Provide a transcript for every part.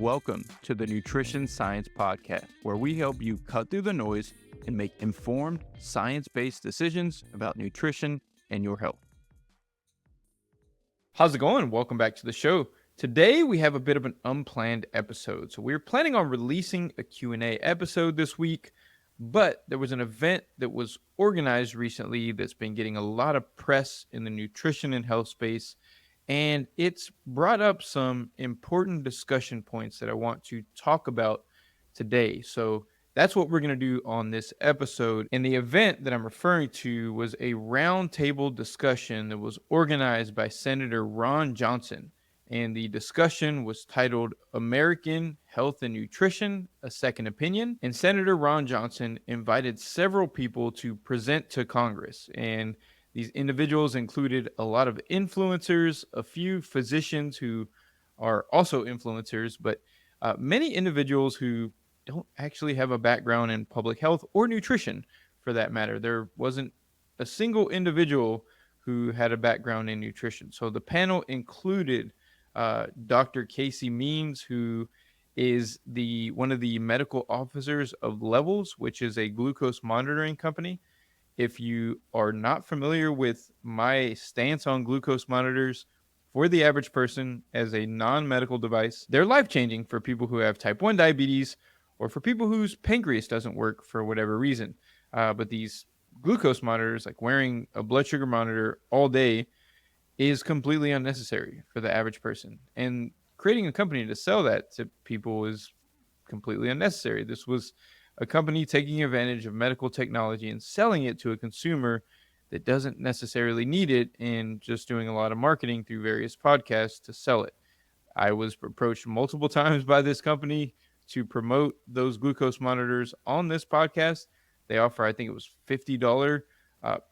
Welcome to the Nutrition Science Podcast, where we help you cut through the noise and make informed, science-based decisions about nutrition and your health. How's it going? Welcome back to the show. Today, we have a bit of an unplanned episode. So we're planning on releasing a Q&A episode this week, but there was an event that was organized recently that's been getting a lot of press in the nutrition and health space, and it's brought up some important discussion points that I want to talk about today. So that's what we're going to do on this episode. And the event that I'm referring to was a roundtable discussion that was organized by Senator Ron Johnson. And the discussion was titled American Health and Nutrition, A Second Opinion. And Senator Ron Johnson invited several people to present to Congress. And these individuals included a lot of influencers, a few physicians who are also influencers, but many individuals who don't actually have a background in public health or nutrition, for that matter. There wasn't a single individual who had a background in nutrition. So the panel included Dr. Casey Means, who is one of the medical officers of Levels, which is a glucose monitoring company. If you are not familiar with my stance on glucose monitors for the average person as a non-medical device, they're life-changing for people who have type 1 diabetes or for people whose pancreas doesn't work for whatever reason. But these glucose monitors, like wearing a blood sugar monitor all day, is completely unnecessary for the average person. And creating a company to sell that to people is completely unnecessary. This was a company taking advantage of medical technology and selling it to a consumer that doesn't necessarily need it and just doing a lot of marketing through various podcasts to sell it. I was approached multiple times by this company to promote those glucose monitors on this podcast. They offer, I think it was $50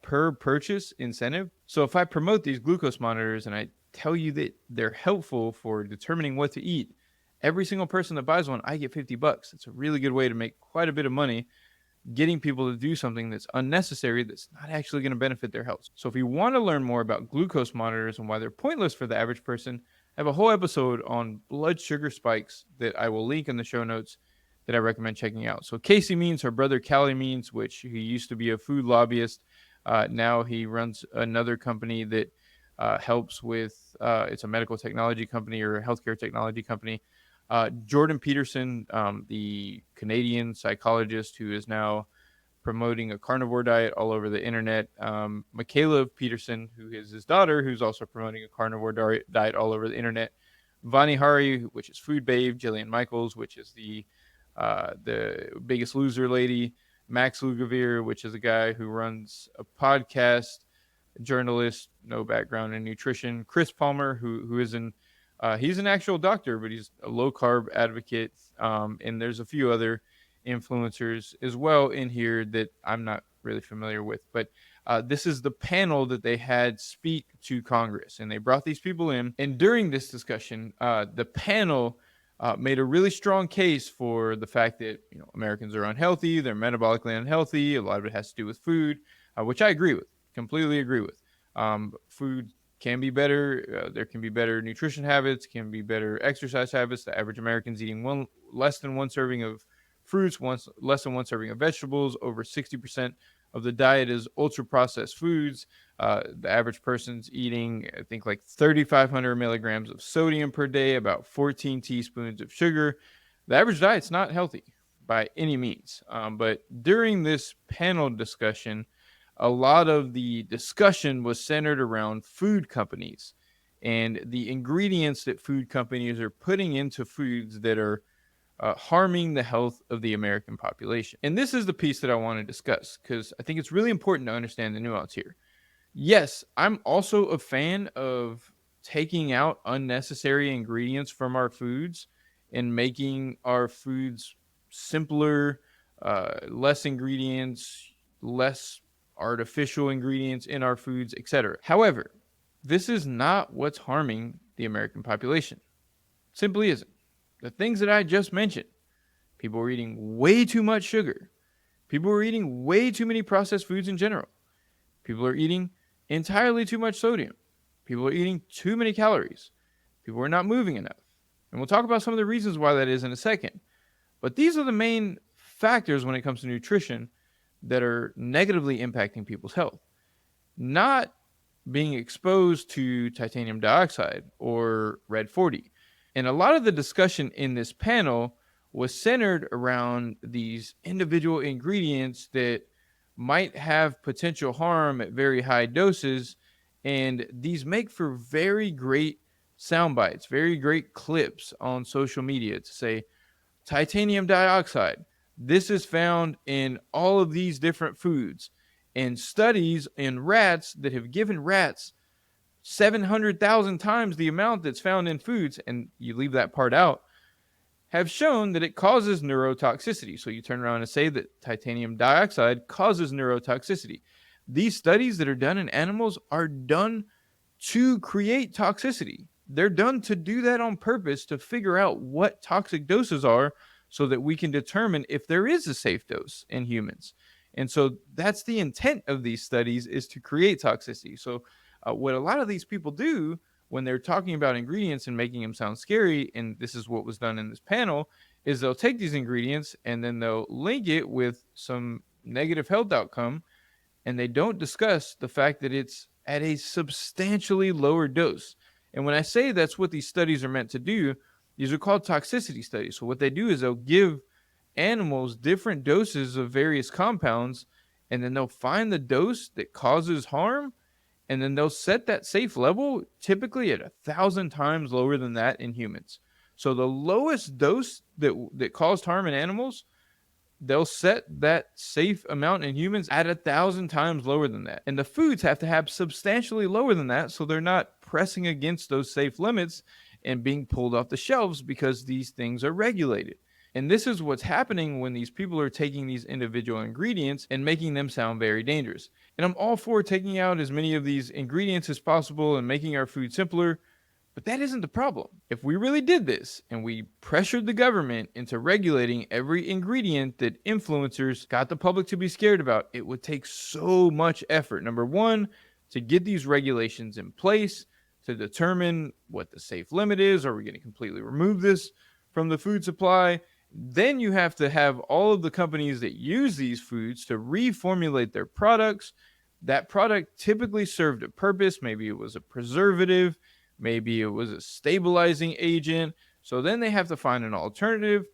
per purchase incentive. So if I promote these glucose monitors and I tell you that they're helpful for determining what to eat, every single person that buys one, I get $50. It's a really good way to make quite a bit of money getting people to do something that's unnecessary, that's not actually going to benefit their health. So if you want to learn more about glucose monitors and why they're pointless for the average person, I have a whole episode on blood sugar spikes that I will link in the show notes that I recommend checking out. So Casey Means, her brother Callie Means, which he used to be a food lobbyist. Now he runs another company that helps with, it's a medical technology company or a healthcare technology company. Jordan Peterson, the Canadian psychologist who is now promoting a carnivore diet all over the internet. Michaela Peterson, who is his daughter, who's also promoting a carnivore diet all over the internet. Vani Hari, which is Food Babe. Jillian Michaels, which is the Biggest Loser lady. Max Lugavere, which is a guy who runs a podcast. Journalist, no background in nutrition. Chris Palmer, who is he's an actual doctor, but he's a low-carb advocate. And there's a few other influencers as well in here that I'm not really familiar with. But this is the panel that they had speak to Congress. And they brought these people in. And during this discussion, the panel made a really strong case for the fact that Americans are unhealthy. They're metabolically unhealthy. A lot of it has to do with food, which I agree with. Completely agree with. Food can be better. There can be better nutrition habits, can be better exercise habits. The average American's eating less than one serving of fruits, less than one serving of vegetables. Over 60% of the diet is ultra processed foods. The average person's eating, I think, like 3,500 milligrams of sodium per day, about 14 teaspoons of sugar. The average diet's not healthy by any means. But during this panel discussion, a lot of the discussion was centered around food companies and the ingredients that food companies are putting into foods that are harming the health of the American population. And this is the piece that I want to discuss because I think it's really important to understand the nuance here. Yes, I'm also a fan of taking out unnecessary ingredients from our foods and making our foods simpler, less ingredients, less artificial ingredients in our foods, etc. However, this is not what's harming the American population. Simply isn't. The things that I just mentioned, people are eating way too much sugar. People are eating way too many processed foods in general. People are eating entirely too much sodium. People are eating too many calories. People are not moving enough. And we'll talk about some of the reasons why that is in a second. But these are the main factors when it comes to nutrition that are negatively impacting people's health. Not being exposed to titanium dioxide or red 40. And a lot of the discussion in this panel was centered around these individual ingredients that might have potential harm at very high doses. And these make for very great sound bites, very great clips on social media to say, titanium dioxide. This is found in all of these different foods. And studies in rats that have given rats 700,000 times the amount that's found in foods, and you leave that part out, have shown that it causes neurotoxicity. So you turn around and say that titanium dioxide causes neurotoxicity. These studies that are done in animals are done to create toxicity. They're done to do that on purpose to figure out what toxic doses are so that we can determine if there is a safe dose in humans. And so that's the intent of these studies, is to create toxicity. So what a lot of these people do when they're talking about ingredients and making them sound scary, and this is what was done in this panel, is they'll take these ingredients and then they'll link it with some negative health outcome, and they don't discuss the fact that it's at a substantially lower dose. And when I say that's what these studies are meant to do, these are called toxicity studies. So what they do is they'll give animals different doses of various compounds, and then they'll find the dose that causes harm, and then they'll set that safe level typically at 1,000 times lower than that in humans. So the lowest dose that caused harm in animals, they'll set that safe amount in humans at 1,000 times lower than that. And the foods have to have substantially lower than that, so they're not pressing against those safe limits and being pulled off the shelves because these things are regulated. And this is what's happening when these people are taking these individual ingredients and making them sound very dangerous. And I'm all for taking out as many of these ingredients as possible and making our food simpler, but that isn't the problem. If we really did this and we pressured the government into regulating every ingredient that influencers got the public to be scared about, it would take so much effort. Number one, to get these regulations in place, to determine what the safe limit is. Are we going to completely remove this from the food supply? Then you have to have all of the companies that use these foods to reformulate their products. That product typically served a purpose. Maybe it was a preservative. Maybe it was a stabilizing agent. So then they have to find an alternative.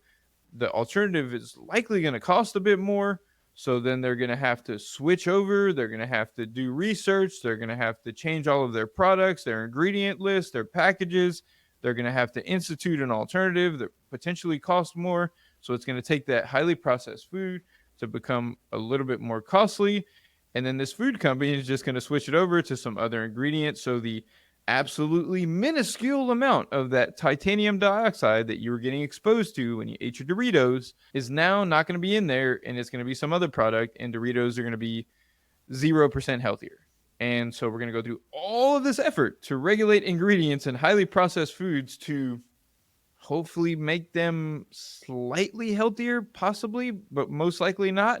The alternative is likely going to cost a bit more. So then they're going to have to switch over. They're going to have to do research. They're going to have to change all of their products, their ingredient list, their packages. They're going to have to institute an alternative that potentially costs more. So it's going to take that highly processed food to become a little bit more costly. And then this food company is just going to switch it over to some other ingredient. So the absolutely minuscule amount of that titanium dioxide that you were getting exposed to when you ate your Doritos is now not going to be in there, and it's going to be some other product, and Doritos are going to be 0% healthier. And so we're going to go through all of this effort to regulate ingredients in highly processed foods to hopefully make them slightly healthier, possibly, but most likely not,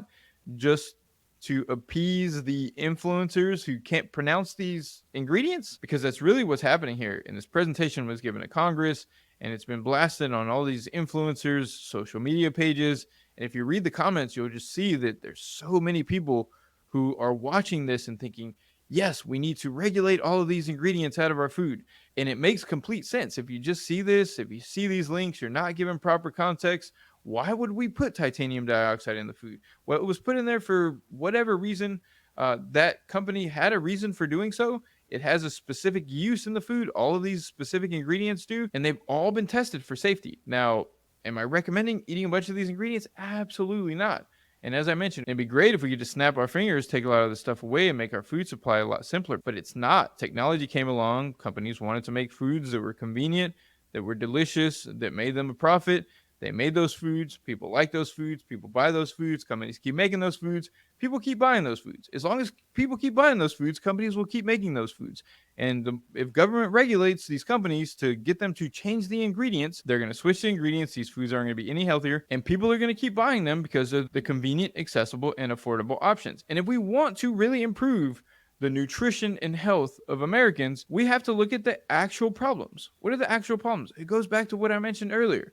just to appease the influencers who can't pronounce these ingredients, because that's really what's happening here. And this presentation was given to Congress, and it's been blasted on all these influencers' social media pages. And if you read the comments, you'll just see that there's so many people who are watching this and thinking, yes, we need to regulate all of these ingredients out of our food. And it makes complete sense. If you just see this, if you see these links, you're not given proper context. Why would we put titanium dioxide in the food? Well, it was put in there for whatever reason. That company had a reason for doing so. It has a specific use in the food. All of these specific ingredients do, and they've all been tested for safety. Now, am I recommending eating a bunch of these ingredients? Absolutely not. And as I mentioned, it'd be great if we could just snap our fingers, take a lot of this stuff away, and make our food supply a lot simpler. But it's not. Technology came along. Companies wanted to make foods that were convenient, that were delicious, that made them a profit. They made those foods. People like those foods. People buy those foods. Companies keep making those foods. People keep buying those foods. As long as people keep buying those foods, companies will keep making those foods. And if government regulates these companies to get them to change the ingredients, they're going to switch the ingredients. These foods aren't going to be any healthier. And people are going to keep buying them because of the convenient, accessible, and affordable options. And if we want to really improve the nutrition and health of Americans, we have to look at the actual problems. What are the actual problems? It goes back to what I mentioned earlier.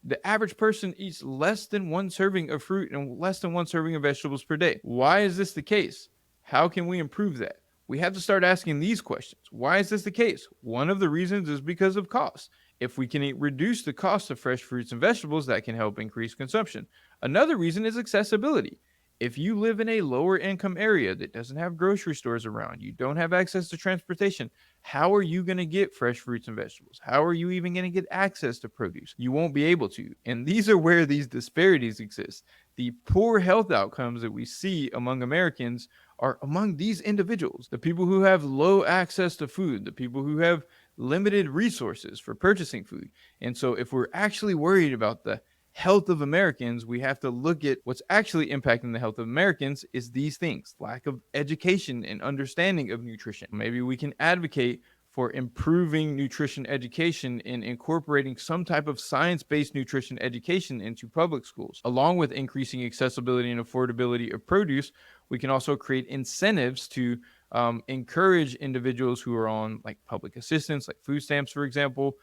The average person eats less than one serving of fruit and less than one serving of vegetables per day. Why is this the case? How can we improve that? We have to start asking these questions. Why is this the case? One of the reasons is because of cost. If we can reduce the cost of fresh fruits and vegetables, that can help increase consumption. Another reason is accessibility. If you live in a lower income area that doesn't have grocery stores around, you don't have access to transportation, how are you going to get fresh fruits and vegetables? How are you even going to get access to produce? You won't be able to. And these are where these disparities exist. The poor health outcomes that we see among Americans are among these individuals, the people who have low access to food, the people who have limited resources for purchasing food. And so, if we're actually worried about the health of Americans, we have to look at what's actually impacting the health of Americans is these things: lack of education and understanding of nutrition. Maybe we can advocate for improving nutrition education and incorporating some type of science-based nutrition education into public schools. Along with increasing accessibility and affordability of produce, we can also create incentives to encourage individuals who are on like public assistance, like food stamps, for example,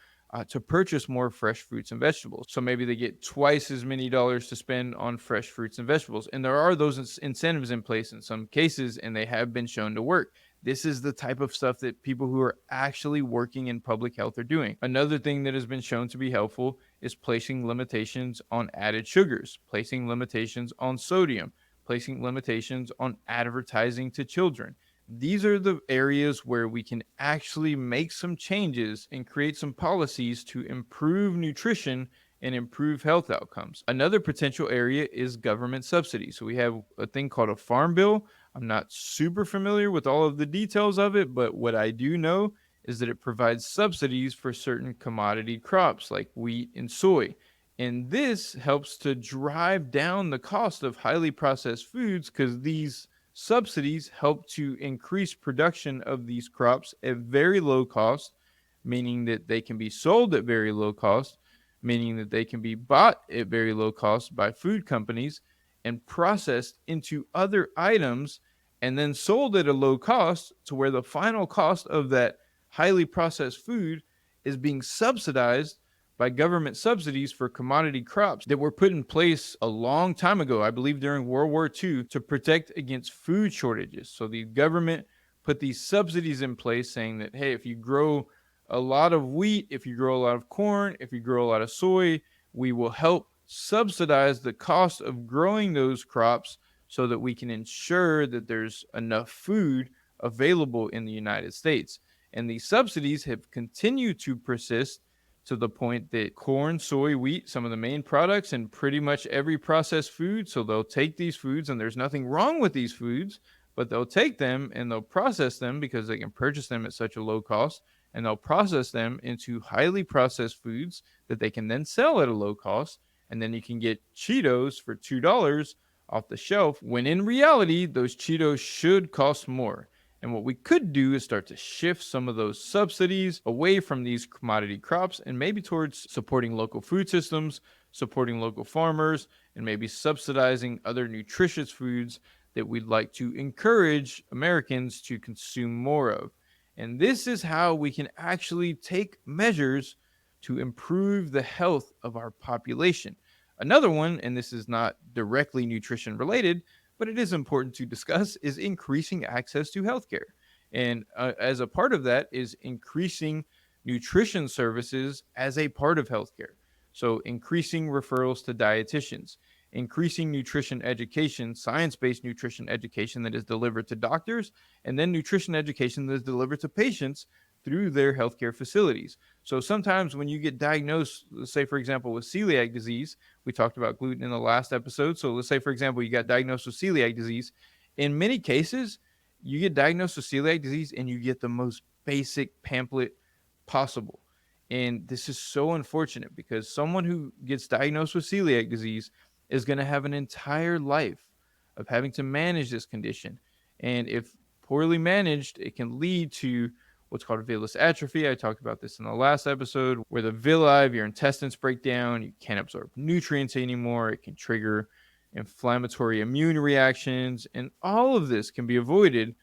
to purchase more fresh fruits and vegetables. So maybe they get twice as many dollars to spend on fresh fruits and vegetables. And there are those incentives in place in some cases, and they have been shown to work. This is the type of stuff that people who are actually working in public health are doing. Another thing that has been shown to be helpful is placing limitations on added sugars, placing limitations on sodium, placing limitations on advertising to children. These are the areas where we can actually make some changes and create some policies to improve nutrition and improve health outcomes. Another potential area is government subsidies. So we have a thing called a farm bill. I'm not super familiar with all of the details of it, but what I do know is that it provides subsidies for certain commodity crops like wheat and soy. And this helps to drive down the cost of highly processed foods because these subsidies help to increase production of these crops at very low cost, meaning that they can be sold at very low cost, meaning that they can be bought at very low cost by food companies and processed into other items and then sold at a low cost to where the final cost of that highly processed food is being subsidized by government subsidies for commodity crops that were put in place a long time ago, I believe during World War II, to protect against food shortages. So the government put these subsidies in place saying that, hey, if you grow a lot of wheat, if you grow a lot of corn, if you grow a lot of soy, we will help subsidize the cost of growing those crops so that we can ensure that there's enough food available in the United States. And these subsidies have continued to persist to the point that corn, soy, wheat, some of the main products in pretty much every processed food. So they'll take these foods, and there's nothing wrong with these foods, but they'll take them and they'll process them because they can purchase them at such a low cost, and they'll process them into highly processed foods that they can then sell at a low cost. And then you can get Cheetos for $2 off the shelf, when in reality, those Cheetos should cost more. And what we could do is start to shift some of those subsidies away from these commodity crops and maybe towards supporting local food systems, supporting local farmers, and maybe subsidizing other nutritious foods that we'd like to encourage Americans to consume more of. And this is how we can actually take measures to improve the health of our population. Another one, and this is not directly nutrition related, but it is important to discuss, is increasing access to healthcare. And as a part of that is increasing nutrition services as a part of healthcare. So increasing referrals to dietitians, increasing nutrition education, science-based nutrition education that is delivered to doctors, and then nutrition education that is delivered to patients through their healthcare facilities. So sometimes when you get diagnosed, let's say, for example, with celiac disease, we talked about gluten in the last episode. So let's say, for example, you got diagnosed with celiac disease. In many cases, you get diagnosed with celiac disease and you get the most basic pamphlet possible. And this is so unfortunate because someone who gets diagnosed with celiac disease is going to have an entire life of having to manage this condition. And if poorly managed, it can lead to what's called villus atrophy. I talked about this in the last episode, where the villi of your intestines break down. You can't absorb nutrients anymore. It can trigger inflammatory immune reactions. And all of this can be avoided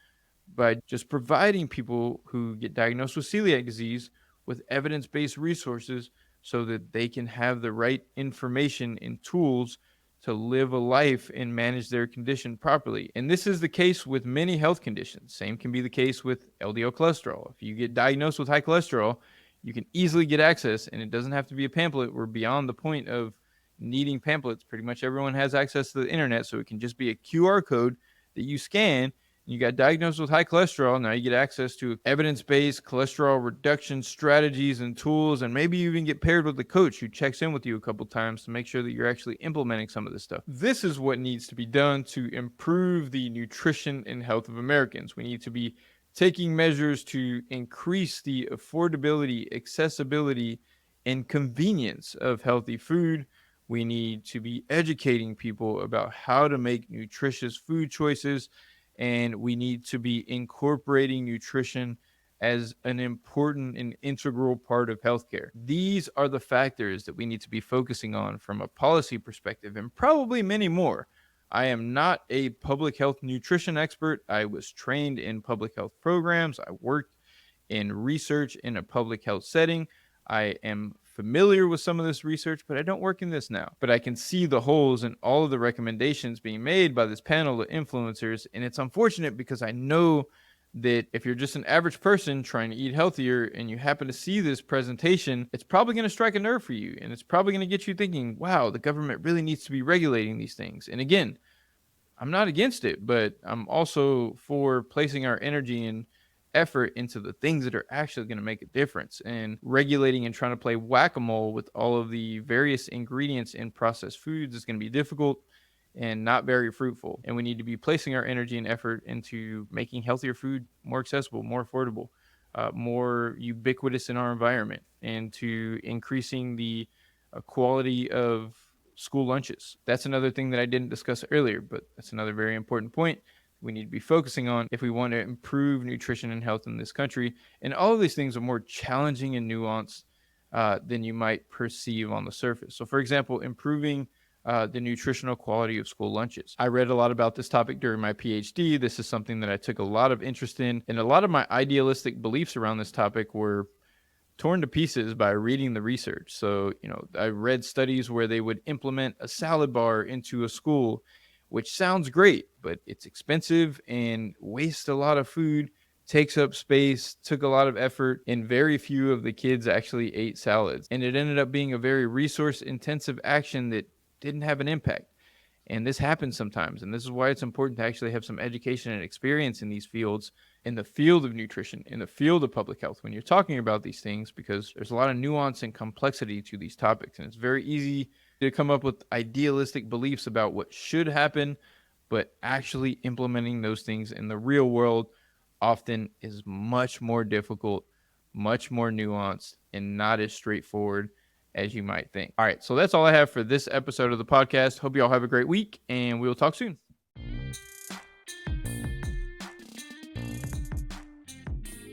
by just providing people who get diagnosed with celiac disease with evidence-based resources so that they can have the right information and tools to live a life and manage their condition properly. And this is the case with many health conditions. Same can be the case with LDL cholesterol. If you get diagnosed with high cholesterol, you can easily get access, and it doesn't have to be a pamphlet. We're beyond the point of needing pamphlets. Pretty much everyone has access to the internet, so it can just be a QR code that you scan. You got diagnosed with high cholesterol. Now you get access to evidence-based cholesterol reduction strategies and tools, and maybe you even get paired with a coach who checks in with you a couple times to make sure that you're actually implementing some of this stuff. This is what needs to be done to improve the nutrition and health of Americans. We need to be taking measures to increase the affordability, accessibility, and convenience of healthy food. We need to be educating people about how to make nutritious food choices, and we need to be incorporating nutrition as an important and integral part of healthcare. These are the factors that we need to be focusing on from a policy perspective, and probably many more. I am not a public health nutrition expert. I was trained in public health programs. I worked in research in a public health setting. I am familiar with some of this research, but I don't work in this now. But I can see the holes in all of the recommendations being made by this panel of influencers. And it's unfortunate because I know that if you're just an average person trying to eat healthier and you happen to see this presentation, it's probably going to strike a nerve for you. And it's probably going to get you thinking, wow, the government really needs to be regulating these things. And again, I'm not against it, but I'm also for placing our energy and effort into the things that are actually going to make a difference. And regulating and trying to play whack-a-mole with all of the various ingredients in processed foods is going to be difficult and not very fruitful. And we need to be placing our energy and effort into making healthier food more accessible, more affordable, more ubiquitous in our environment, and to increasing the quality of school lunches. That's another thing that I didn't discuss earlier, but that's another very important point we need to be focusing on if we want to improve nutrition and health in this country. And all of these things are more challenging and nuanced than you might perceive on the surface. So, for example, improving the nutritional quality of school lunches. I read a lot about this topic during my PhD. This is something that I took a lot of interest in, and a lot of my idealistic beliefs around this topic were torn to pieces by reading the research. So, I read studies where they would implement a salad bar into a school, which sounds great, but it's expensive and wastes a lot of food, takes up space, took a lot of effort, and very few of the kids actually ate salads. And it ended up being a very resource intensive action that didn't have an impact. And this happens sometimes. And this is why it's important to actually have some education and experience in these fields, in the field of nutrition, in the field of public health, when you're talking about these things, because there's a lot of nuance and complexity to these topics. And it's very easy to come up with idealistic beliefs about what should happen, but actually implementing those things in the real world often is much more difficult, much more nuanced, and not as straightforward as you might think. All right, so that's all I have for this episode of the podcast. Hope you all have a great week, and we'll talk soon.